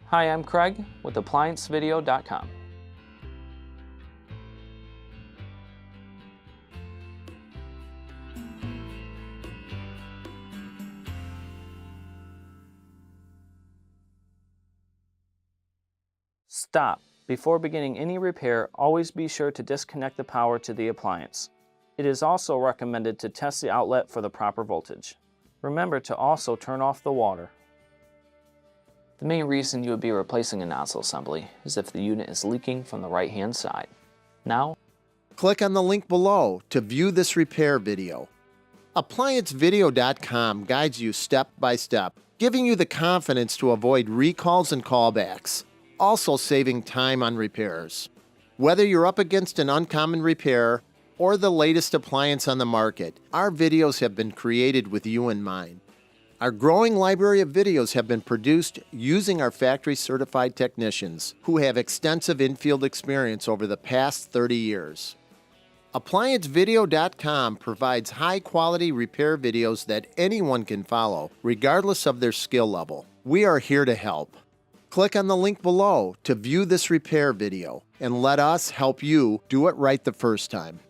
Hi, I'm Craig with ApplianceVideo.com. Stop. Before beginning any repair, always be sure to disconnect the power to the appliance. It is also recommended to test the outlet for the proper voltage. Remember to also turn off the water. The main reason you would be replacing a nozzle assembly is if the unit is leaking from the right-hand side. Now, click on the link below to view this repair video. ApplianceVideo.com guides you step by step, giving you the confidence to avoid recalls and callbacks, also saving time on repairs. Whether you're up against an uncommon repair or the latest appliance on the market, our videos have been created with you in mind. Our growing library of videos have been produced using our factory-certified technicians who have extensive infield experience over the past 30 years. ApplianceVideo.com provides high-quality repair videos that anyone can follow, regardless of their skill level. We are here to help. Click on the link below to view this repair video and let us help you do it right the first time.